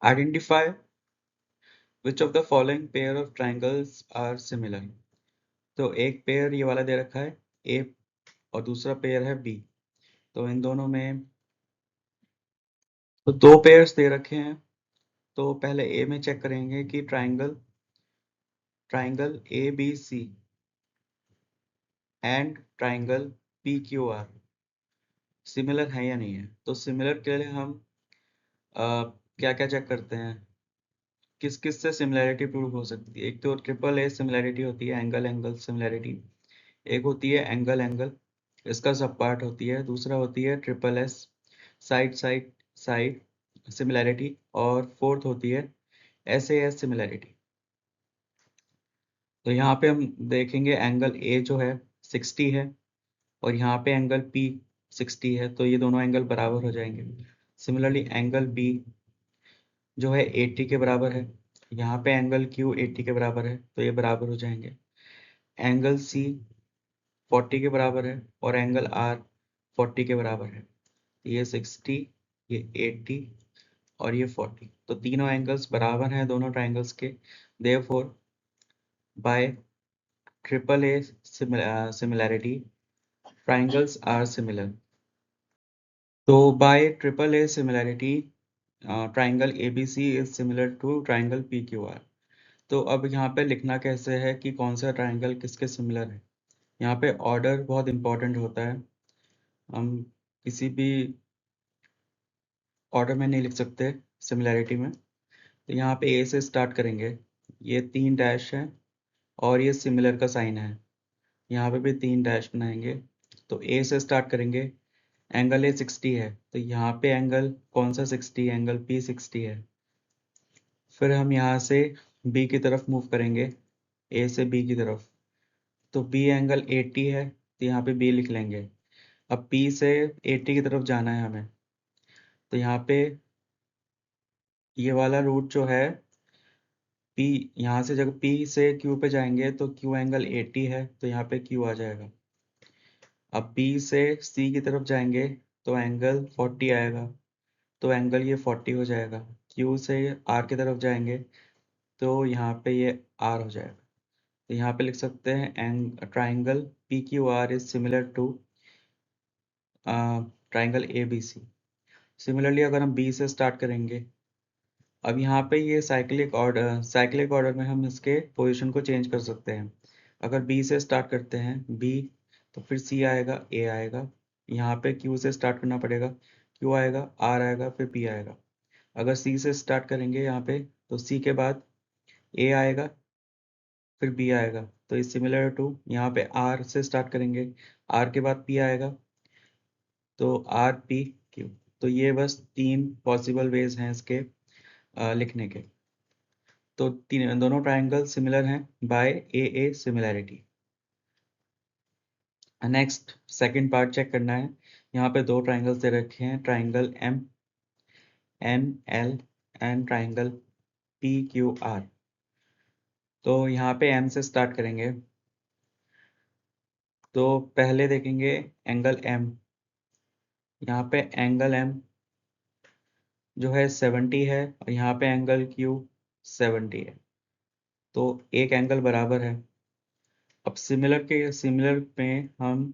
Identify which of the following pair of triangles are similar. तो एक pair ये वाला दे रखा है ए और दूसरा पेयर है बी। तो इन दोनों में तो दो पेयर्स दे रखे हैं। तो पहले ए में चेक करेंगे कि triangle A B C and triangle P Q R similar है या नहीं है। तो सिमिलर के लिए हम क्या क्या चेक करते हैं, किस किस से सिमिलैरिटी प्रूव हो सकती है। एक तो ट्रिपल ए सिमिलैरिटी होती है, एंगल एंगल सिमिलैरिटी। एक होती है एंगल एंगल, इसका सब पार्ट होती है। दूसरा होती है triple S side side side similarity. और फोर्थ होती है एस ए एस सिमिलैरिटी। तो यहाँ पे हम देखेंगे एंगल ए जो है 60 है और यहाँ पे एंगल पी 60 है, तो ये दोनों एंगल बराबर हो जाएंगे। सिमिलरली एंगल बी जो है 80 के बराबर है, यहाँ पे एंगल क्यू 80 के बराबर है, तो ये बराबर हो जाएंगे। एंगल सी 40 के बराबर है और एंगल आर 40 के बराबर है। ये 60, ये 80 और ये 40, तो तीनों एंगल्स बराबर हैं दोनों ट्राइंगल्स के। Therefore by triple A similarity triangles are similar. तो by triple A similarity triangle ABC is similar to triangle PQR। तो अब यहाँ पे लिखना कैसे है कि कौन सा ट्राइंगल किसके सिमिलर है। यहाँ पे ऑर्डर बहुत इंपॉर्टेंट होता है, हम किसी भी ऑर्डर में नहीं लिख सकते सिमिलैरिटी में। तो यहाँ पे ए से स्टार्ट करेंगे, ये 3 डैश है और ये सिमिलर का साइन है, यहाँ पे भी 3 डैश बनाएंगे। तो ए से स्टार्ट करेंगे, एंगल ए 60 है, तो यहाँ पे एंगल कौन सा 60, एंगल पी 60 है। फिर हम यहाँ से बी की तरफ मूव करेंगे, ए से बी की तरफ, तो बी एंगल 80 है, तो यहाँ पे बी लिख लेंगे। अब पी से 80 की तरफ जाना है हमें, तो यहाँ पे ये वाला रूट जो है पी, यहाँ से जब पी से क्यू पे जाएंगे तो क्यू एंगल 80 है, तो यहाँ पे क्यू आ जाएगा। अब बी से सी की तरफ जाएंगे तो एंगल 40 आएगा, तो एंगल ये 40 हो जाएगा। क्यू से आर की तरफ जाएंगे तो यहाँ पे ये आर हो जाएगा। तो यहाँ पे लिख सकते हैं triangle P Q R is similar to triangle A B C. Similarly अगर हम बी से स्टार्ट करेंगे, अब यहाँ पे ये साइक्लिक ऑर्डर में हम इसके पोजीशन को चेंज कर सकते हैं। अगर बी से स्टार्ट करते हैं बी, तो फिर सी आएगा, ए आएगा, यहाँ पे क्यू से स्टार्ट करना पड़ेगा, क्यू आएगा, आर आएगा, फिर पी आएगा। अगर सी से स्टार्ट करेंगे यहाँ पे, तो सी के बाद ए आएगा, फिर बी आएगा। तो इस सिमिलर टू यहाँ पे आर से स्टार्ट करेंगे, आर के बाद पी आएगा, तो आर पी क्यू। तो ये बस 3 पॉसिबल वेज हैं इसके लिखने के। तो तीन दोनों ट्राइंगल सिमिलर हैं by A A similarity. Next second part check करना है। यहाँ पे दो ट्राइंगल्स दे रखे हैं, triangle M N L and triangle P Q R. तो यहाँ पे एम से स्टार्ट करेंगे, तो पहले देखेंगे एंगल एम। यहाँ पे एंगल एम जो है 70 है और यहाँ पे एंगल क्यू 70 है, तो एक एंगल बराबर है। अब सिमिलर में हम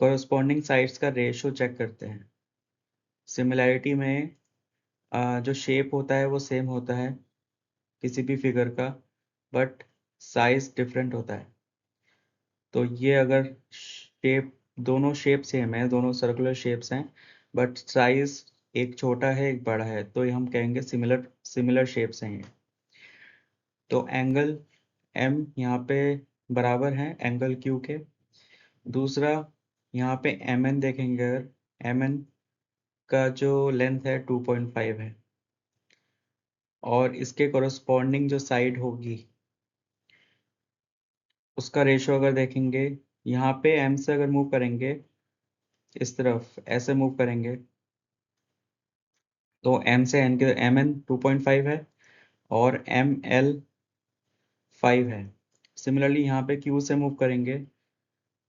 कोरस्पॉन्डिंग साइड्स का रेशो चेक करते हैं। सिमिलैरिटी में जो शेप होता है वो सेम होता है किसी भी फिगर का, बट साइज डिफरेंट होता है। तो ये अगर दोनों शेप सेम है, दोनों सर्कुलर शेप्स हैं, बट साइज एक छोटा है एक बड़ा है, तो ये हम कहेंगे सिमिलर शेप्स हैं ये। तो एंगल एम यहाँ पे बराबर है एंगल क्यू के। दूसरा यहाँ पे एम एन देखेंगे, अगर एम एन का जो लेंथ है 2.5 है और इसके कोरस्पॉन्डिंग जो साइड होगी उसका रेशो अगर देखेंगे, यहाँ पे एम से अगर मूव करेंगे इस तरफ ऐसे मूव करेंगे, तो एम से एन के एम एन 2.5 है और एम एल 5 है। सिमिलरली यहाँ पे क्यू से मूव करेंगे,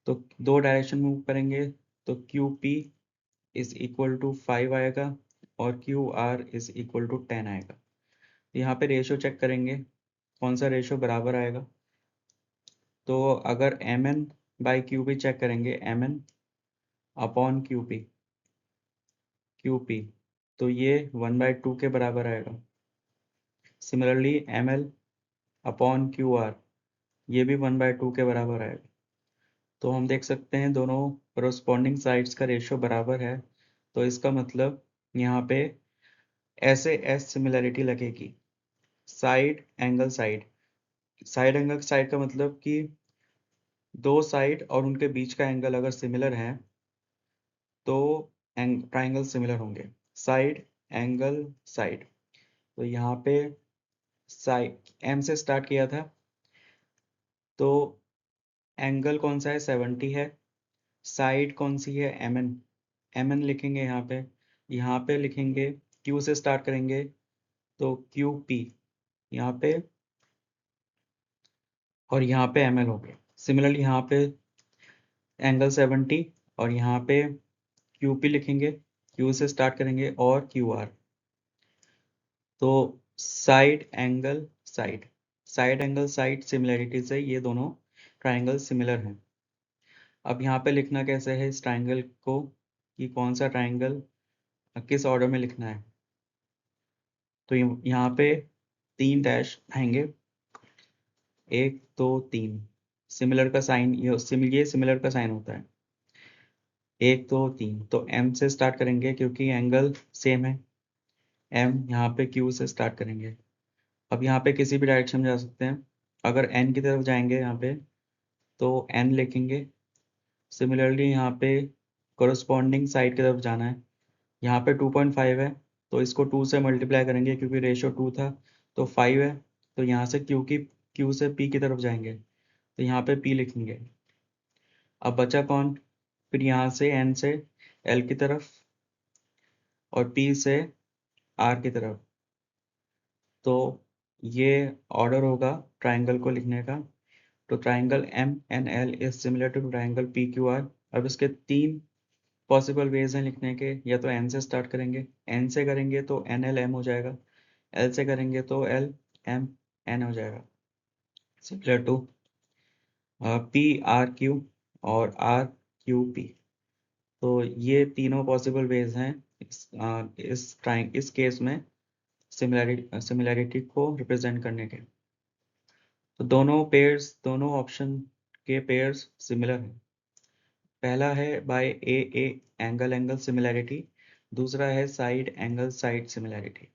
तो दो डायरेक्शन मूव करेंगे, तो Q P is equal to 5 आएगा और Q R is equal to 10 आएगा। यहाँ पे रेशो चेक करेंगे कौन सा रेशो बराबर आएगा। तो अगर M N by Q P check करेंगे, M N upon Q P, तो ये 1/2 के बराबर आएगा। Similarly M L upon Q R, ये भी 1/2 के बराबर आएगा। तो हम देख सकते हैं दोनों कोरोस्पोंडिंग साइड्स का रेशियो बराबर है। तो इसका मतलब यहाँ पे ऐसे एस सिमिलरिटी लगेगी। साइड एंगल साइड का मतलब कि दो साइड और उनके बीच का एंगल अगर सिमिलर है तो ट्राइंगल सिमिलर होंगे। साइड एंगल साइड, तो यहाँ पे साइड एम से स्टार्ट किया था, तो एंगल कौन सा है, 70 है। साइड कौन सी है, एम एन, एम एन लिखेंगे यहाँ पे लिखेंगे क्यू से स्टार्ट करेंगे तो क्यू पी यहाँ पे, और यहाँ पे एम एल हो गया। सिमिलरली यहाँ पे एंगल 70 और यहाँ पे क्यू पी लिखेंगे, क्यू से स्टार्ट करेंगे और क्यू आर। तो साइड एंगल साइड सिमिलरिटी से ये दोनों ट्राइंगल सिमिलर हैं। अब यहाँ पे लिखना कैसे है इस ट्राइंगल को, कि कौन सा ट्राइंगल किस ऑर्डर में लिखना है। तो यहाँ पे 3 डैश आएंगे, 1 2 3। सिमिलर का साइन, ये सिमिलर का साइन होता है। 1 2 3, तो एम से स्टार्ट करेंगे क्योंकि एंगल सेम है। एम यहाँ पे क्यू से स्टार्ट करेंगे। अब यहाँ पे किसी भी डायरेक्शन में जा सकते हैं। अगर एन की तरफ जाएंगे यहाँ पे तो एन लिखेंगे। सिमिलरली यहाँ पे कोरस्पॉन्डिंग साइड की तरफ जाना है। यहाँ पे 2.5 है तो इसको 2 से मल्टीप्लाई करेंगे क्योंकि रेशियो 2 था, तो 5 है। तो यहाँ से क्यू से पी की तरफ जाएंगे तो यहाँ पे पी लिखेंगे। अब बचा कौन, फिर यहाँ से एन से एल की तरफ और पी से आर की तरफ। तो ये ऑर्डर होगा ट्राइंगल को लिखने का। तो triangle M N L is similar to triangle P Q R. अब इसके 3 पॉसिबल वेज हैं लिखने के। या तो एन से स्टार्ट करेंगे, एन से करेंगे तो एन एल एम हो जाएगा, एल से करेंगे तो एल एम एन हो जाएगा। Similar to P R Q और आर क्यू पी। तो ये तीनों पॉसिबल वेज हैं इस केस में सिमिलैरिटी को रिप्रेजेंट करने के। तो दोनों ऑप्शन के पेयर्स सिमिलर हैं। पहला है by A angle angle similarity, दूसरा है side angle side similarity.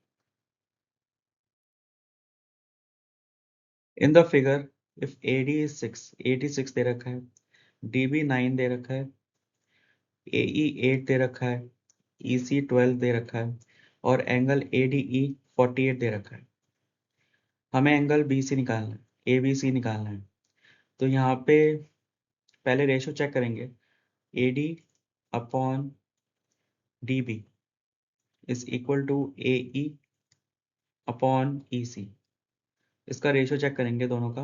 In the figure if AD is 6 दे रखा है, DB 9 दे रखा है, AE 8 दे रखा है, EC 12 दे रखा है और एंगल ADE 48 दे रखा है। हमें एंगल BC निकालना है, ABC निकालना है। तो यहाँ पे पहले रेशो चेक करेंगे, AD upon DB is equal to AE upon EC। इसका रेशो चेक करेंगे दोनों का।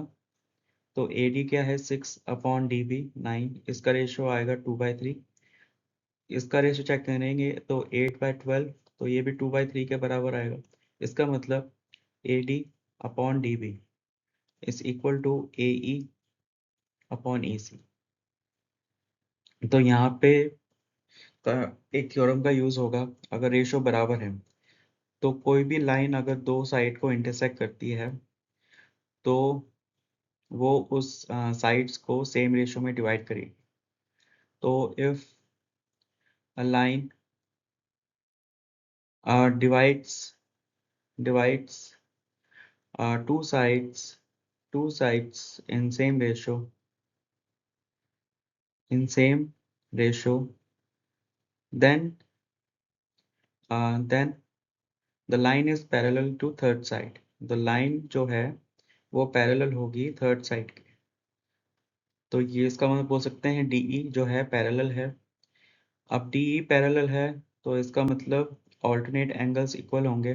तो AD क्या है, 6 अपॉन DB 9, इसका रेशो आएगा 2/3। इसका रेशो चेक करेंगे तो 8/12, तो ये भी 2/3 के बराबर आएगा। इसका मतलब AD upon DB is equal to AE upon EC। तो यहाँ पे का एक थ्योरम का यूज होगा। अगर रेशो बराबर है तो कोई भी लाइन अगर दो साइड को इंटरसेक्ट करती है तो वो उस साइड्स को सेम रेशो में डिवाइड करेगी। तो if a line divides two sides in same ratio, then then the line is parallel to third side। the line जो है वो पैरेलल होगी थर्ड साइड के। तो ये इसका मतलब बोल सकते हैं DE जो है पैरेलल है। अब DE पैरेलल है तो इसका मतलब ऑल्टरनेट एंगल्स इक्वल होंगे,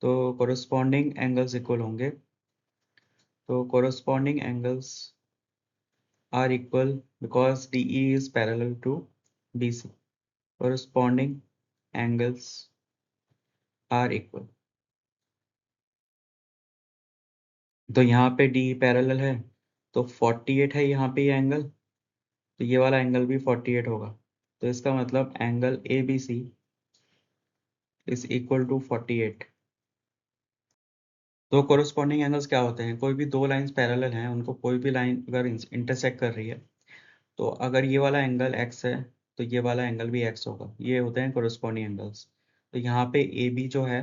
तो कोरस्पॉन्डिंग एंगल्स इक्वल होंगे। तो corresponding angles are equal because DE is parallel to BC। Corresponding angles are equal, तो यहाँ पे डी पैरेलल है तो 48 है यहाँ पे ये एंगल, तो ये वाला एंगल भी 48 होगा। तो इसका मतलब angle A B C is equal to 48। तो कोरस्पॉन्डिंग एंगल्स क्या होते हैं, कोई भी दो लाइंस पैरेलल हैं, उनको कोई भी लाइन अगर इंटरसेक्ट कर रही है, तो अगर ये वाला एंगल x है तो ये वाला एंगल भी x होगा, ये होते हैं कोरस्पॉन्डिंग एंगल्स। तो यहाँ पे ए बी जो है,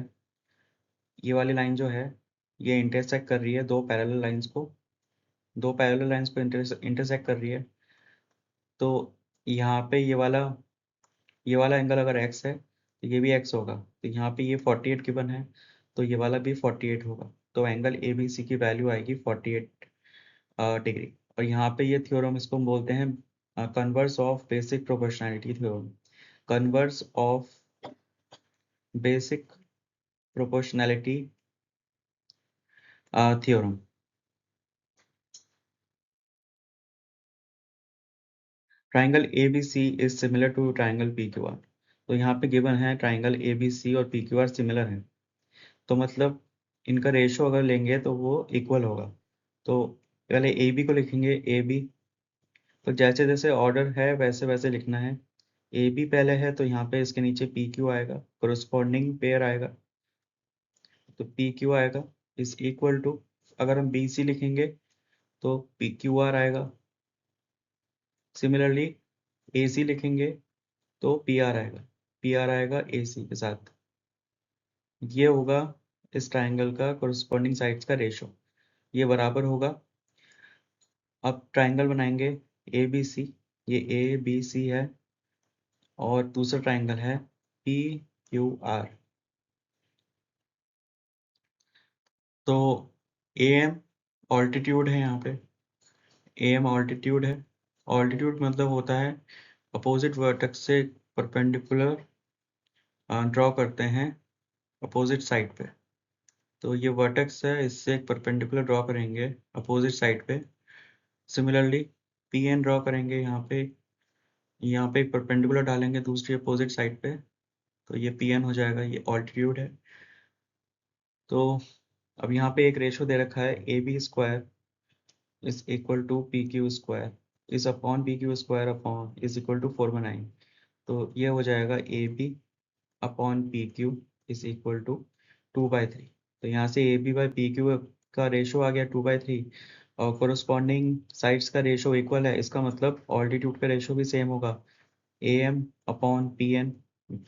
ये वाली लाइन जो है, ये इंटरसेक्ट कर रही है दो पैरेलल लाइंस को, दो पैरेलल लाइंस को इंटरसेक्ट कर रही है। तो यहाँ पे ये वाला एंगल अगर x है तो ये भी x होगा, तो यहाँ पे ये 48 गिवन है, तो ये वाला भी 48 होगा। तो एंगल ए बी सी की वैल्यू आएगी 48 डिग्री। और यहाँ पे ये थ्योरम, इसको हम बोलते हैं converse of basic proportionality theorem, converse of basic proportionality theorem. Triangle A B C is similar to triangle P Q R. तो यहाँ पे गिवन है ट्राइंगल ए बी सी और पी क्यू आर सिमिलर है, तो मतलब इनका रेशो अगर लेंगे तो वो इक्वल होगा। तो पहले ए बी को लिखेंगे ए बी, तो जैसे जैसे ऑर्डर है वैसे वैसे लिखना है। ए बी पहले है तो यहाँ पे इसके नीचे पी क्यू आएगा, कोरस्पॉन्डिंग पेयर आएगा, तो पी क्यू आएगा इज इक्वल टू, अगर हम बी सी लिखेंगे तो पी क्यू आर आएगा। सिमिलरली ए सी लिखेंगे तो पी आर आएगा, पी आर आएगा ए सी के साथ। ये होगा इस ट्राइंगल का कोरस्पॉन्डिंग साइड्स का रेशो, ये बराबर होगा। अब ट्राइंगल बनाएंगे ए बी सी, ये ए बी सी है, और दूसरा ट्राइंगल है पी क्यू आर। तो ए एम ऑल्टीट्यूड है यहाँ पे, ए एम ऑल्टीट्यूड है। ऑल्टीट्यूड मतलब होता है अपोजिट वर्टेक्स से परपेंडिकुलर ड्रॉ करते हैं अपोजिट साइड पे। तो ये वर्टेक्स है, इससे एक परपेंडिकुलर ड्रॉ करेंगे अपोजिट साइड पे। सिमिलरली पी एन ड्रॉ करेंगे यहाँ पे एक परपेंडिकुलर डालेंगे दूसरी अपोजिट साइड पे, तो ये पी एन हो जाएगा, ये ऑल्टीट्यूड है। तो अब यहाँ पे एक रेशो दे रखा है A B square is equal to P Q square is upon P Q square upon is equal to 4/9। तो ये हो जाएगा A B upon P Q is equal to 2/3। तो यहाँ से A B by P Q का ratio आ गया 2/3, और कोरस्पॉन्डिंग साइड्स का रेशो इक्वल है, इसका मतलब ऑल्टीट्यूड का रेशो भी सेम होगा। A M upon P N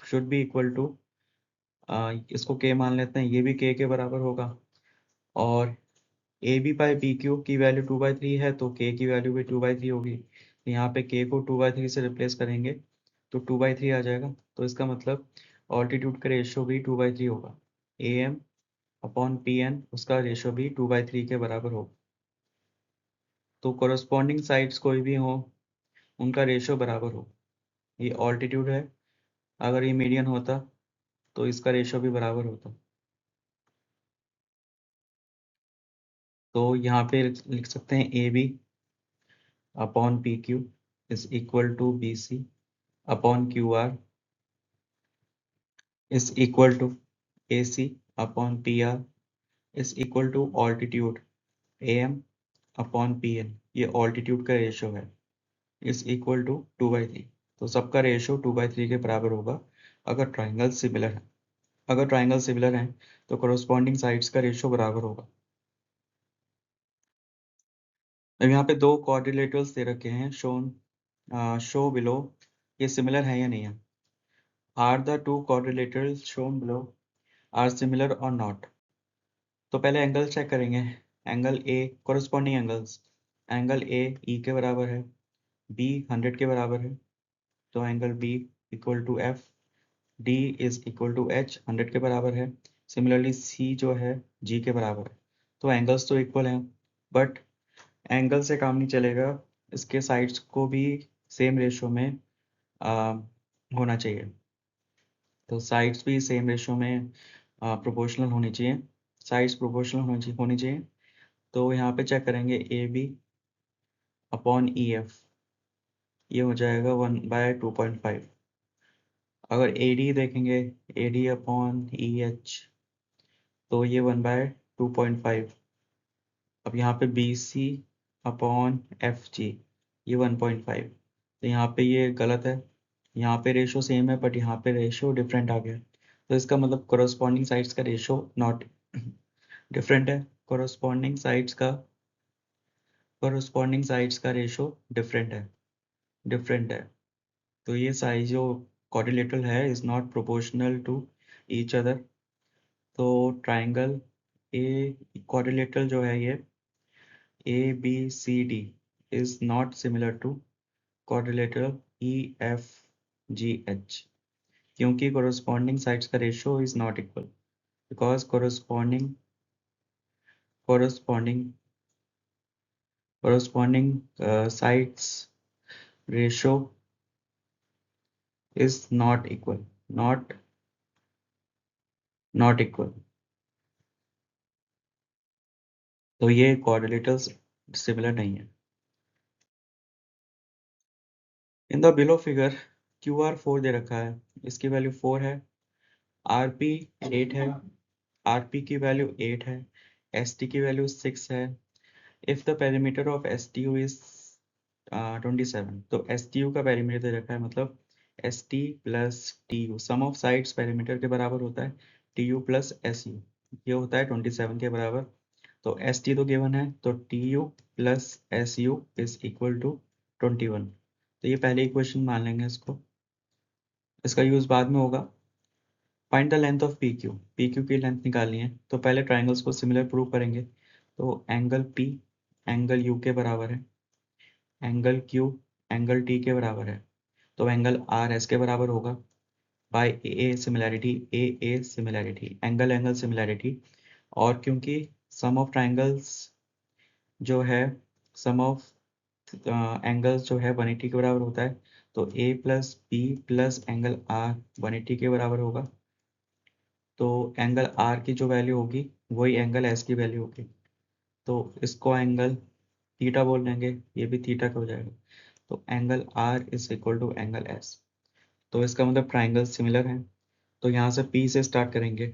should be equal to, इसको के मान लेते हैं, ये भी के बराबर होगा। और A B by B Q की वैल्यू 2/3 है, तो के की वैल्यू भी 2/3 होगी। तो यहाँ पे के को 2/3 से रिप्लेस करेंगे तो 2/3 आ जाएगा। तो इसका मतलब ऑल्टीट्यूड का रेशियो भी 2/3 होगा। A M upon P N उसका रेशियो भी 2/3 के बराबर होगा। तो कोरस्पॉन्डिंग साइड्स कोई भी हो उनका रेशियो बराबर हो। ये ऑल्टीट्यूड है, अगर ये मीडियन होता तो इसका रेशियो भी बराबर होता। तो यहाँ पे लिख सकते हैं A B upon P Q is equal to B C upon Q R is equal to A C upon P R is equal to altitude A M upon P N, ये ऑल्टीट्यूड का ratio है, is equal to 2/3। तो सबका ratio 2/3 के बराबर होगा अगर triangle similar है। अगर ट्राइंगल सिमिलर है तो कोरस्पॉन्डिंग साइड्स का रेशियो बराबर होगा। अब यहाँ पे दो क्वाड्रिलेटरल्स दे रखे हैं, शो बिलो, ये सिमिलर है या नहीं है। Are the two quadrilaterals shown below are similar और नॉट। तो पहले एंगल चेक करेंगे। Angle A, corresponding angles, angle A E के बराबर है, बी 100 के बराबर है, तो angle B equal to F, D is equal to H 100 के बराबर है। सिमिलरली सी जो है जी के बराबर है। तो एंगल्स तो इक्वल हैं, बट एंगल से काम नहीं चलेगा, इसके साइड्स को भी सेम रेशो में होना चाहिए। तो साइड्स भी सेम रेशो में प्रोपोर्शनल होनी चाहिए, साइड्स प्रोपोर्शनल होनी चाहिए। तो यहाँ पे चेक करेंगे A B upon E F, ये हो जाएगा 1/2.5। अगर AD देखेंगे, AD अपॉन EH, तो ये 1/2.5। अब यहाँ पे BC अपॉन FG, ये 1.5। तो यहाँ पे ये गलत है, यहाँ पे रेशो सेम है बट यहाँ पे रेशो डिफरेंट आ गया। तो इसका मतलब कोरोस्पॉन्डिंग साइड्स का रेशो नॉट डिफरेंट है, कोरोस्पॉन्डिंग साइड्स का रेशो डिफरेंट है। तो ये साइज जो क्वाड्रिलेटरल है is not proportional to each other. तो ट्राइंगल ए क्वाड्रिलेटरल जो है ये ABCD is not similar to quadrilateral EFGH, क्योंकि corresponding sides का ratio is not equal because corresponding sides ratio is not equal। तो ये quadrilaterals similar नहीं है। In the below figure QR4 दे रखा है, इसकी वैल्यू 4 है, RP 8 है, RP की वैल्यू 8 है, ST की वैल्यू 6 है। If the perimeter of STU is 27, तो STU का पेरीमीटर दे रखा है, मतलब ST plus TU, sum of sides perimeter के बराबर होता है TU प्लस SU, ये होता है 27 के बराबर। तो ST तो गिवन है, तो TU plus SU is equal to 21। तो ये पहले इक्वेशन मान लेंगे इसको, इसका यूज बाद में होगा। Find the length of PQ की लेंथ निकालनी है, तो पहले ट्राइंगल्स को सिमिलर प्रूव करेंगे। तो एंगल P एंगल U के बराबर है, एंगल Q एंगल T के बराबर है, तो एंगल R S के बराबर होगा by A similarity angle angle similarity. और क्योंकि सम ऑफ ट्राइंगल्स जो है सम ऑफ एंगल्स जो है 180 के बराबर होता है, तो A plus B plus angle R 180 के बराबर होगा। तो एंगल R की जो वैल्यू होगी वही एंगल S की वैल्यू होगी, तो इसको एंगल थीटा बोल देंगे, ये भी थीटा का हो जाएगा। तो angle R is equal to angle S। तो इसका मतलब ट्राइंगल सिमिलर है। तो यहाँ से P से स्टार्ट करेंगे,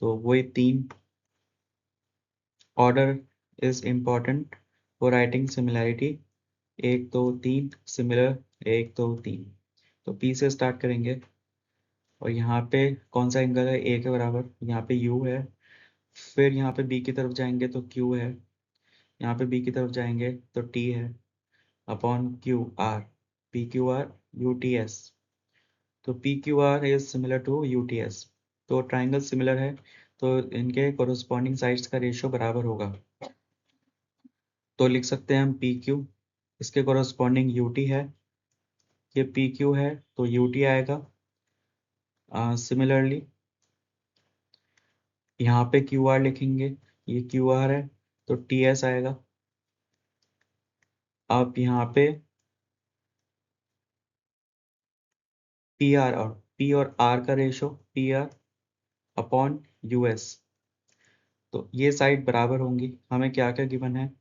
तो वही 3 order is important for writing similarity, 1 2 3 similar, 1 2 3। तो P से स्टार्ट करेंगे और यहाँ पे कौन सा एंगल है A के बराबर, यहाँ पे U है। फिर यहाँ पे B की तरफ जाएंगे तो Q है, यहाँ पे B की तरफ जाएंगे तो T है, अपॉन QR, PQR UTS। तो PQR is similar to UTS। तो ट्राइंगल सिमिलर है, तो इनके कोरोस्पॉन्डिंग साइड्स का रेशियो बराबर होगा। तो लिख सकते हैं हम PQ, इसके कोरोस्पॉन्डिंग UT है, ये PQ है तो UT आएगा। सिमिलरली यहाँ पे QR लिखेंगे, ये QR है तो TS आएगा। अब यहाँ पे PR और P और R का रेशो PR अपॉन US, तो ये साइड बराबर होंगी। हमें क्या क्या गिवन है,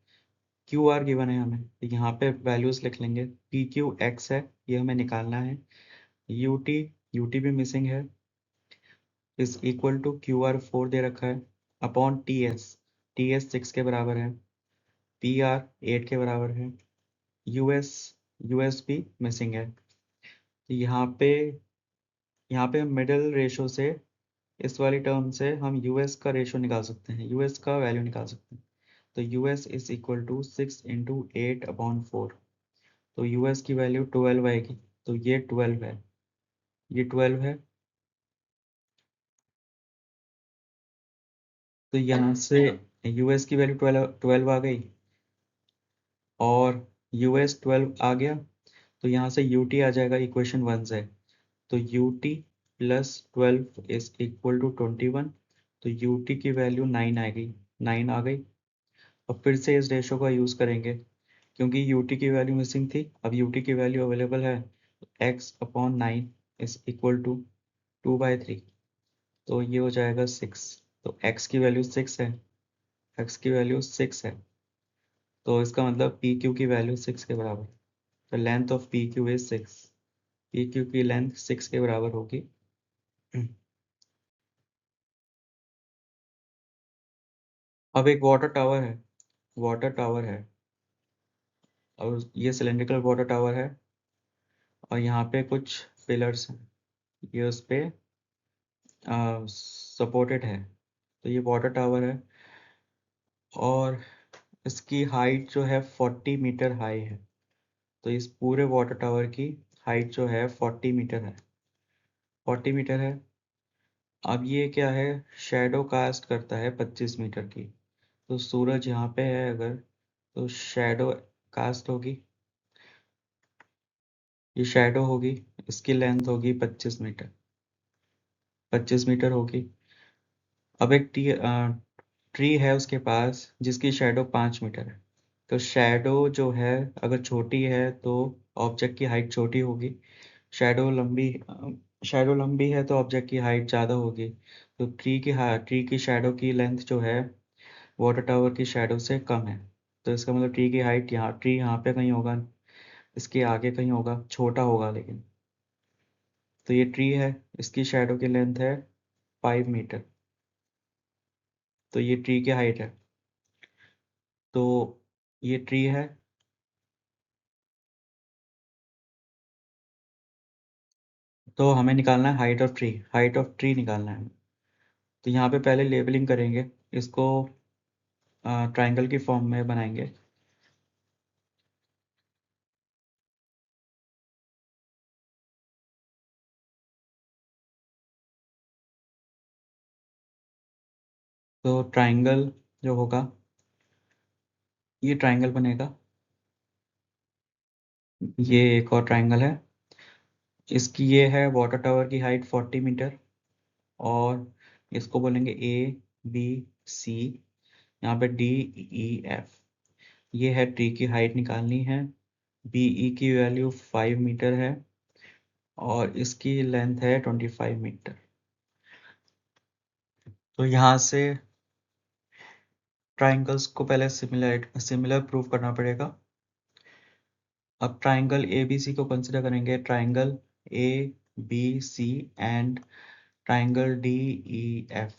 QR गिवन है हमें, तो यहाँ पे वैल्यूज लिख लेंगे। PQ X है, ये हमें निकालना है। UT भी मिसिंग है, इज इक्वल टू QR 4 दे रखा है, अपॉन TS 6 के बराबर है, PR 8 के बराबर है, US भी मिसिंग है। तो यहाँ पे मिडिल रेशो से, इस वाली टर्म से हम US का रेशो निकाल सकते हैं, US का वैल्यू निकाल सकते हैं। तो US इज इक्वल टू 6 × 8/4। तो US की वैल्यू 12 आएगी, तो ये 12 है, ये 12 है। तो यहाँ से US की वैल्यू 12 आ गई और US 12 आ गया, तो यहाँ से UT आ जाएगा इक्वेशन 1 से। तो UT plus 12 is equal to 21, तो UT की वैल्यू 9 आएगी, 9 आ गई। अब फिर से इस रेशो का यूज़ करेंगे, क्योंकि UT की वैल्यू मिसिंग थी, अब UT की वैल्यू अवेलेबल है। X/9 इज इक्वल टू 2/3, तो ये हो जाएगा 6। तो X की वैल्यू 6 है, X की वैल्यू 6 है, तो इसका मतलब PQ की वैल्यू 6 के बराबर। The length of PQ is 6, P Q की लेंथ 6 के बराबर होगी। अब एक वाटर टावर है, वाटर टावर है, और ये सिलेंड्रिकल वाटर टावर है, और यहाँ पे कुछ पिलर्स हैं, ये उस पे सपोर्टेड है। तो ये वाटर टावर है, और इसकी हाइट जो है 40 मीटर हाई है। तो इस पूरे वाटर टावर की हाइट जो है 40 मीटर है, 40 मीटर है। अब ये क्या है, शैडो कास्ट करता है 25 मीटर की। तो सूरज यहाँ पे है अगर, तो शैडो कास्ट होगी, ये शैडो होगी, इसकी लेंथ होगी 25 मीटर, 25 मीटर होगी। अब एक ट्री है उसके पास जिसकी शैडो 5 मीटर है। तो शैडो जो है अगर छोटी है तो ऑब्जेक्ट की हाइट छोटी होगी, शैडो लंबी शैडो लंबी है तो ऑब्जेक्ट की हाइट ज़्यादा होगी। तो ट्री की शैडो की लेंथ जो है वाटर टावर की शैडो से कम है। तो इसका मतलब ट्री की हाइट ट्री यहाँ पे कहीं होगा, इसके आगे कहीं होगा, छोटा होगा लेकिन। तो ये ट्री है, इसकी शैडो की लेंथ है 5 मीटर। तो ये ट्री की हाइट है। तो ये ट्री है, तो हमें निकालना है height of tree, height of tree निकालना है। तो यहाँ पे पहले लेबलिंग करेंगे, इसको ट्राइंगल की फॉर्म में बनाएंगे। तो ट्राइंगल जो होगा, ये ट्राइंगल बनेगा, ये एक और ट्राइंगल है, इसकी ये है वाटर टावर की हाइट 40 मीटर, और इसको बोलेंगे ABC, यहाँ पे DEF। ये है ट्री की हाइट निकालनी है, BE की वैल्यू 5 मीटर है, और इसकी लेंथ है 25 मीटर। तो यहाँ से ट्राइंगल्स को पहले सिमिलर प्रूव करना पड़ेगा। अब ट्राइंगल ABC को कंसिडर करेंगे, triangle ABC and triangle DEF।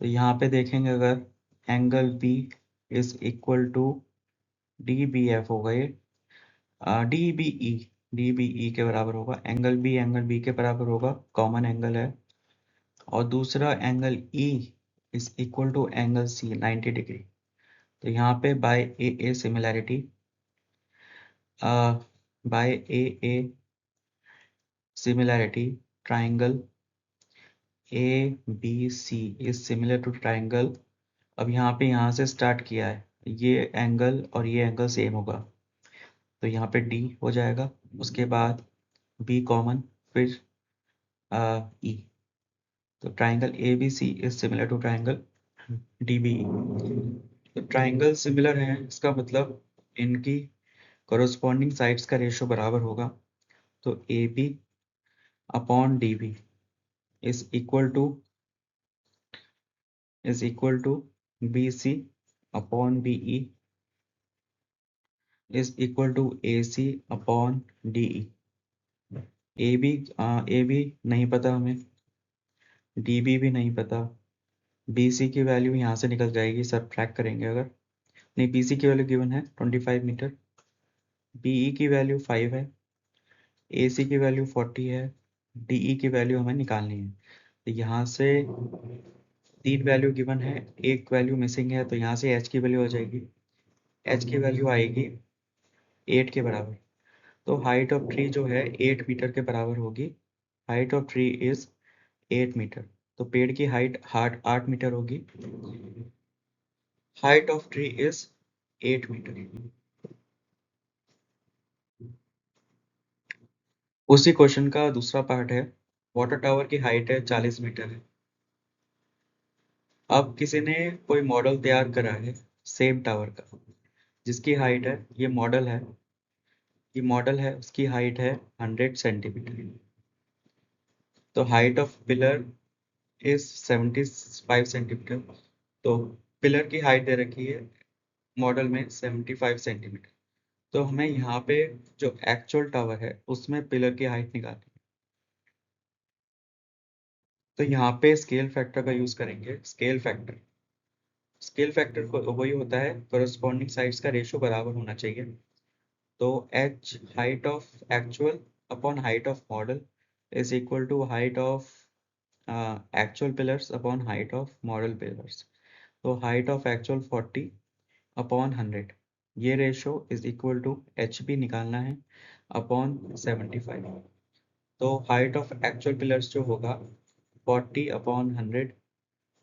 तो यहाँ पे देखेंगे अगर angle B is equal to DBF होगा, ये DBE के बराबर होगा। एंगल B के बराबर होगा, कॉमन एंगल है। और दूसरा angle E is equal to angle C 90 degree. तो यहाँ पे by A similarity, by A similarity triangle ABC is similar to triangle. अब यहाँ से स्टार्ट किया है, ये एंगल और ये एंगल सेम होगा, तो यहाँ पे D हो जाएगा, उसके बाद B कॉमन, फिर E। तो triangle ABC is similar to triangle DBE। तो ट्राइंगल सिमिलर है, इसका मतलब इनकी कोरोस्पॉन्डिंग साइड्स का रेशियो बराबर होगा। तो AB upon DB is equal to BC upon BE is equal to AC upon DE। AB नहीं पता हमें, DB भी नहीं पता, BC की वैल्यू यहाँ से निकल जाएगी, सब्ट्रैक्ट करेंगे अगर। नहीं, BC की वैल्यू गिवन है 25 मीटर, BE की वैल्यू 5 है, AC की वैल्यू 40 है, DE की वैल्यू हमें निकालनी है। तो यहाँ से 3 वैल्यू गिवन है, एक वैल्यू मिसिंग है, तो यहाँ से H की वैल्यू हो जाएगी, H की वैल्यू आएगी 8 के बराबर। तो हाइट ऑफ ट्री जो है 8 मीटर के बराबर होगी। Height of tree is 8 metre. तो पेड़ की हाइट 8 मीटर होगी। Height of tree is 8 metre. उसी क्वेश्चन का दूसरा पार्ट है, वाटर टावर की हाइट है 40 मीटर है। अब किसी ने कोई मॉडल तैयार करा है सेम टावर का, जिसकी हाइट है, ये मॉडल है, उसकी हाइट है 100 सेंटीमीटर। तो height of pillar is 75 centimetre. तो पिलर की हाइट दे रखी है मॉडल में 75 सेंटीमीटर। तो हमें यहाँ पे जो एक्चुअल टावर है उसमें पिलर की हाइट निकालनी है। तो यहाँ पे स्केल फैक्टर का यूज करेंगे। स्केल फैक्टर को वही होता है, कोरस्पॉन्डिंग साइड्स का रेशियो बराबर होना चाहिए। तो h height of actual upon height of model is equal to height of actual pillars upon height of model pillars. तो हाइट ऑफ एक्चुअल 40 अपॉन 100, ये ratio is equal to H भी निकालना है अपॉन 75। तो हाइट ऑफ एक्चुअल पिलर्स जो होगा 40 upon 100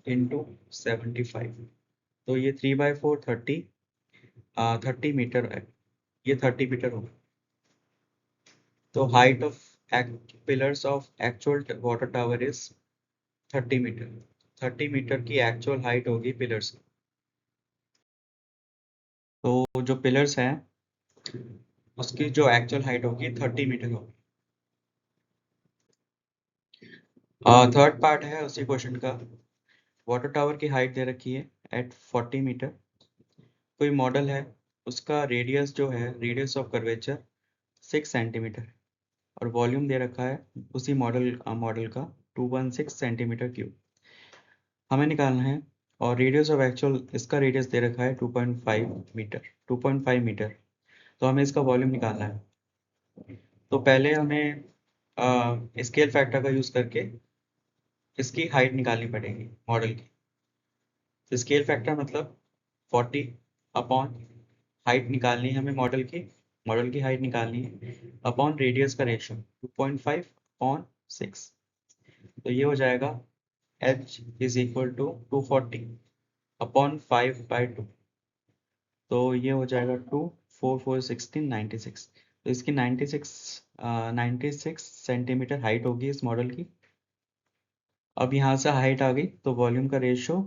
into 75। तो ये 3/4 30 मीटर है, ये 30 मीटर होगा। तो height of pillars of actual water tower is 30 metre. 30 metre की एक्चुअल हाइट होगी पिलर्स की। तो जो पिलर्स हैं उसकी जो एक्चुअल हाइट होगी 30 मीटर होगी। थर्ड पार्ट है उसी क्वेश्चन का। वाटर टावर की हाइट दे रखी है एट 40 मीटर। कोई मॉडल है, उसका रेडियस जो है, रेडियस ऑफ कर्वेचर 6 सेंटीमीटर और वॉल्यूम दे रखा है उसी मॉडल का 216 सेंटीमीटर क्यूब हमें निकालना है। और रेडियस ऑफ एक्चुअल, इसका रेडियस दे रखा है 2.5 मीटर। तो हमें इसका वॉल्यूम निकालना है। तो पहले हमें स्केल फैक्टर का यूज करके इसकी हाइट निकालनी पड़ेगी मॉडल की। तो स्केल फैक्टर मतलब 40 अपॉन हाइट निकालनी है हमें मॉडल की हाइट निकालनी है अपॉन रेडियस का रेशियो 2.5 अपॉन 6। तो ये हो जाएगा h is equal to 240 upon 5/2। तो ये हो जाएगा 2 4 4 16 96। तो इसकी 96 सेंटीमीटर हाइट होगी इस मॉडल की। अब यहाँ से हाइट आ गई तो वॉल्यूम का रेशियो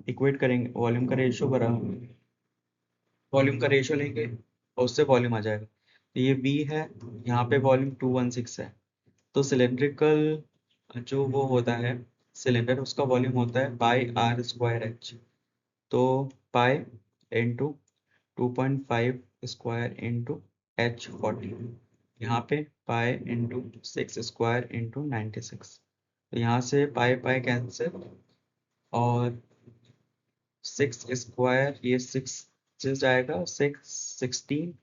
इक्वेट करेंगे, वॉल्यूम का रेशियो लेंगे और उससे वॉल्यूम आ जाएगा। तो ये V है, यहाँ पे वॉल्यूम 216 है। तो सिलेंड्रिकल जो वो होता है सिलेंडर, उसका वॉल्यूम होता है पाई आर स्क्वायर एच। तो pi into 2.5 square into H 40, यहाँ पे पाई इंटू 6 स्क्वायर इंटू 96। तो यहाँ से पाई पाई कैंसिल और 6 स्क्वायर, ये 6 से जाएगा 16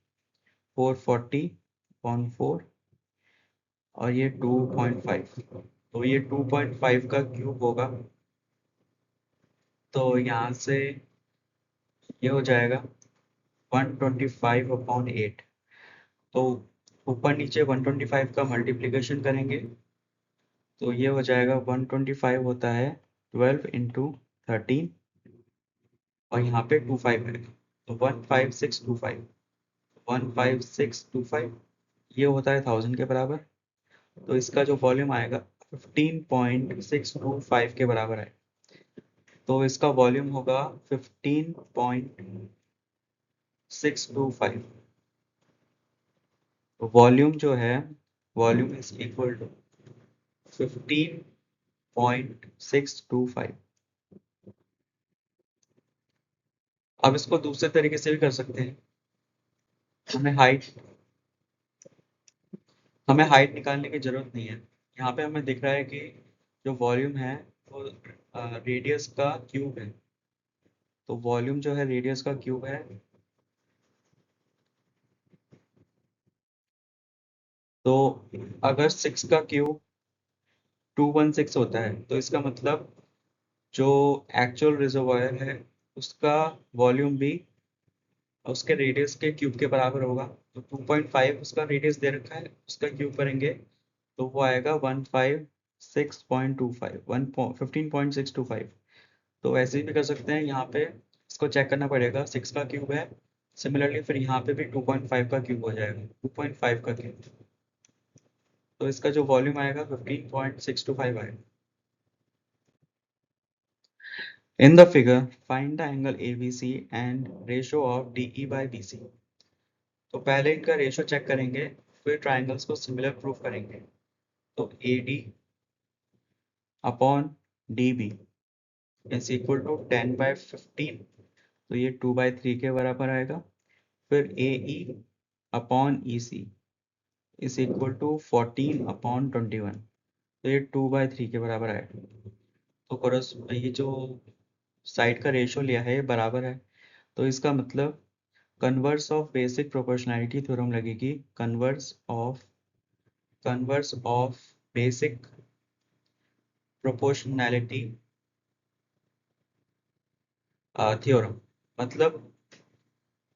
440 अपॉन 4 और ये 2.5। तो ये 2.5 का क्यूब होगा। तो यहाँ से ये हो जाएगा 125 अपॉन 8। तो ऊपर नीचे 125 का मल्टीप्लिकेशन करेंगे तो ये हो जाएगा 125 होता है 12 इंटू 13 और यहाँ पे 25 है तो 15625, 15625 ये होता है 1000 के बराबर। तो इसका जो वॉल्यूम आएगा 15.625 के बराबर है। तो इसका वॉल्यूम होगा 15.625। तो वॉल्यूम जो है, वॉल्यूम इज इक्वल टू 15.625। अब इसको दूसरे तरीके से भी कर सकते हैं। हमें हाइट हमें हाइट निकालने की जरूरत नहीं है। यहाँ पे हमें दिख रहा है कि जो वॉल्यूम है वो रेडियस का क्यूब है। तो वॉल्यूम जो है रेडियस का क्यूब है। तो अगर 6 का क्यूब 216 होता है तो इसका मतलब जो एक्चुअल रिजर्वायर है उसका वॉल्यूम भी उसके रेडियस के क्यूब के बराबर होगा। तो 2.5 उसका रेडियस दे रखा है, उसका क्यूब करेंगे तो वो आएगा 156.25, 15.625। तो वैसे ही भी कर सकते हैं। यहाँ पे इसको चेक करना पड़ेगा, 6 का क्यूब है, सिमिलरली फिर यहाँ पे भी 2.5 का क्यूब हो जाएगा, 2.5 का क्यूब। तो इसका जो वॉल्यूम आएगा 15.625 आएगा। In the figure, find the angle ABC and ratio of DE by BC। तो पहले इनका रेशियो चेक करेंगे, फिर ट्राइंगल्स को सिमिलर प्रूफ करेंगे। तो AD upon DB is equal to 10/15। तो ये 2/3 के बराबर आएगा। फिर A E upon E C is equal to 14/21, तो ये 2/3 के बराबर है। तो ये जो साइड का रेशियो लिया है ये बराबर है, तो इसका मतलब converse of basic proportionality theorem लगेगी। Converse of basic proportionality theorem मतलब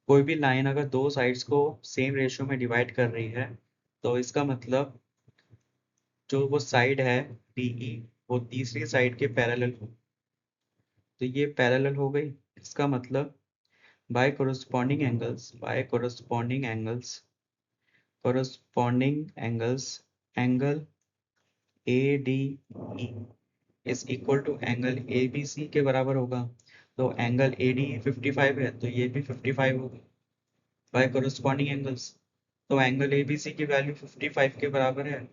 कोई भी लाइन अगर दो साइड्स को सेम रेशियो में डिवाइड कर रही है तो इसका मतलब जो वो साइड है DE वो तीसरी साइड के पैरेलल हो। तो ये पैरेलल हो गई, इसका मतलब by corresponding angles angle ADE is equal to angle ABC के बराबर होगा। तो एंगल ADE 55 है तो ये भी 55 होगा बाय कोरस्पॉन्डिंग एंगल्स। तो एंगल ABC की वैल्यू 55 के बराबर है।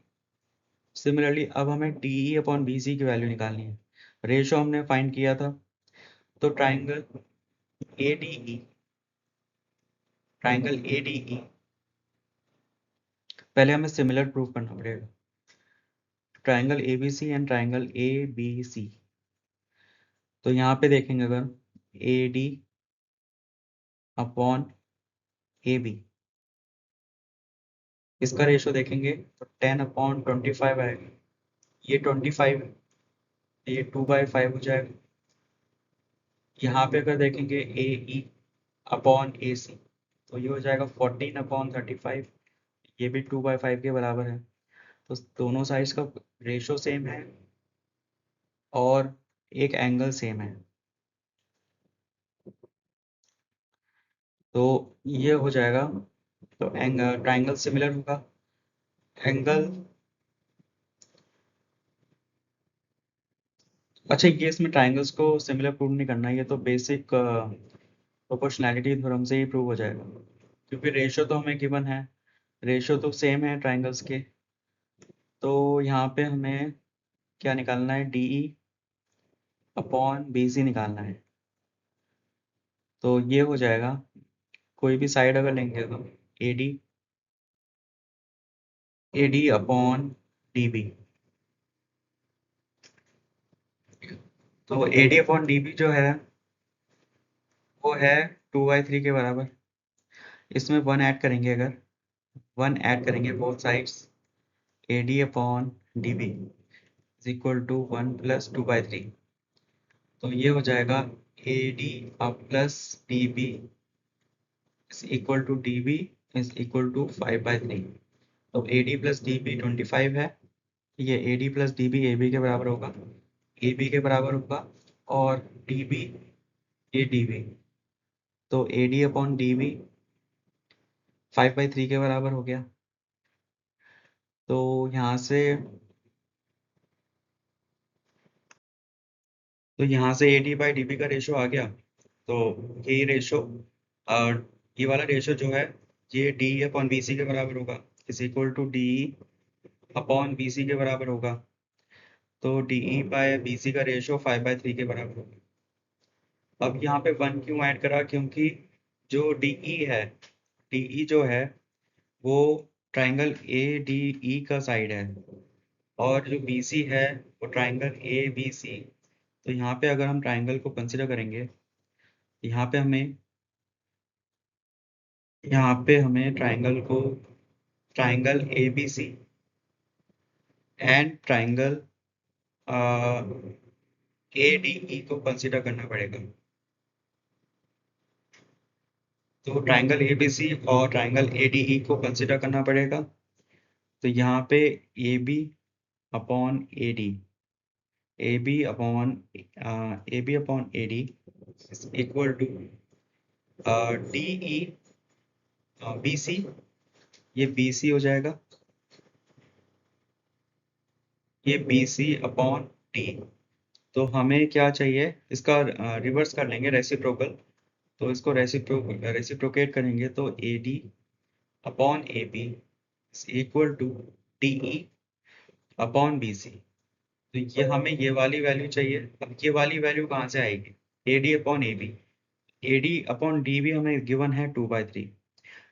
सिमिलरली अब हमें DE अपॉन BC की वैल्यू निकालनी है। रेशो हमने फाइंड किया था, तो ADE ट्राइंगल ADE पहले हमें सिमिलर प्रूव करना पड़ेगा। Triangle ABC and triangle ABC, तो यहाँ पे देखेंगे अगर AD अपॉन AB इसका रेशो देखेंगे तो 10/25 आएगा। ये 25 है, ये 2/5 हो जाएगा। यहाँ पे अगर देखेंगे AE अपॉन AC तो ये हो जाएगा 14/35, ये भी 2/5 के बराबर है। तो दोनों साइड्स का रेशो सेम है और एक एंगल सेम है, तो ये हो जाएगा। तो एंगल ट्राइंगल सिमिलर होगा। एंगल अच्छा, ये इसमें ट्राइंगल्स को सिमिलर प्रूव नहीं करना है, ये तो बेसिक प्रोपोर्शनैलिटी थ्योरम से ही प्रूव हो जाएगा, क्योंकि रेशो तो हमें गिवन है, रेशो तो सेम है ट्राइंगल्स के। तो यहाँ पे हमें क्या निकालना है, DE अपॉन BC निकालना है। तो ये हो जाएगा, कोई भी साइड अगर लेंगे तो AD अपॉन DB। तो AD अपॉन DB जो है वो है 2/3 के बराबर। इसमें 1 ऐड करेंगे, अगर 1 ऐड करेंगे both sides, AD upon DB is equal to 1 plus 2/3। तो ये हो जाएगा AD अब plus DB is equal to DB is equal to 5/3। तो AD प्लस DB 25 है, ये AD प्लस DB AB के बराबर होगा, AB के बराबर होगा, और DB ये DB, तो AD अपॉन DB 5/3 के बराबर हो गया। तो यहाँ से AD/DB का रेशो आ गया। तो ये रेशो और ये वाला रेशो जो है ये DE अपॉन BC के बराबर होगा, is equal to DE upon BC के बराबर होगा। तो DE/BC का रेशो 5/3 के बराबर होगा। अब यहाँ पे 1 क्यों ऐड करा, क्योंकि जो DE है, DE जो है वो ट्राइंगल ADE का साइड है, और जो BC है वो ट्राइंगल ABC। तो यहाँ पे अगर हम ट्राइंगल को कंसिडर करेंगे, यहाँ पे हमें triangle ABC and triangle ADE को कंसिडर करना पड़ेगा। तो ट्राइंगल ABC और ट्राइंगल ADE को कंसिडर करना पड़ेगा। तो यहाँ पे AB upon AD AB upon AD is equal to DE BC, ये BC हो जाएगा, ये BC अपॉन D। तो हमें क्या चाहिए, इसका रिवर्स कर लेंगे, रेसिप्रोकल। तो इसको रेसिप्रोकेट करेंगे तो AD upon AB is equal to DE upon BC। तो ये हमें ये वाली वैल्यू चाहिए। अब ये वाली वैल्यू कहाँ से आएगी, AD upon AB, AD upon DB हमें गिवन है 2/3,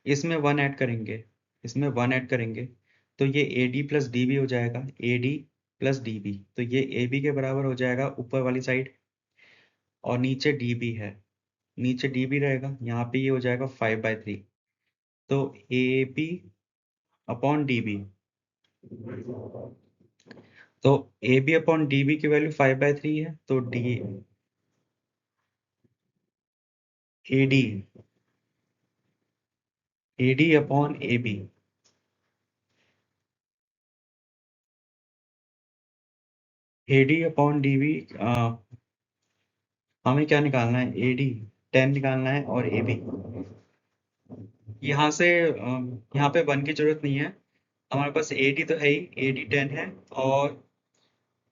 इसमें 1 ऐड करेंगे, इसमें 1 ऐड करेंगे तो ये A D plus D B हो जाएगा, A D plus D B, तो ये ए बी के बराबर हो जाएगा ऊपर वाली साइड, और नीचे डी बी है, नीचे डी बी रहेगा, यहाँ पे ये हो जाएगा 5/3, तो A B upon D B, तो A B upon D B की वैल्यू 5/3 है, तो D A D upon A B, A D upon D B, हमें क्या निकालना है, ए डी 10 निकालना है और ए बी यहाँ से यहाँ पे 1 की जरूरत नहीं है, हमारे पास ए डी तो है ही, ए डी 10 है और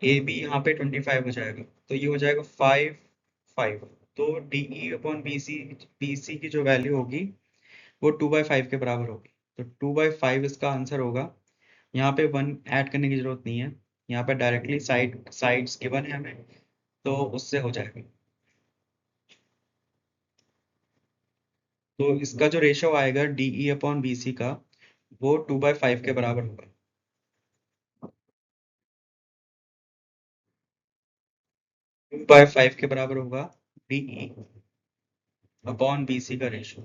ए बी यहाँ पे 25 हो जाएगा, तो ये हो जाएगा 5/5, तो D E upon B C की जो वैल्यू होगी वो 2/5 के बराबर होगी, तो 2/5 इसका आंसर होगा। यहाँ पे 1 ऐड करने की जरूरत नहीं है, यहाँ पे डायरेक्टली साइड्स गिवन है हमें, तो उससे हो जाएगा। तो इसका जो रेशियो आएगा D E upon B C का, वो 2/5 के बराबर होगा। 2/5 के बराबर होगा D E upon B C का रेशियो।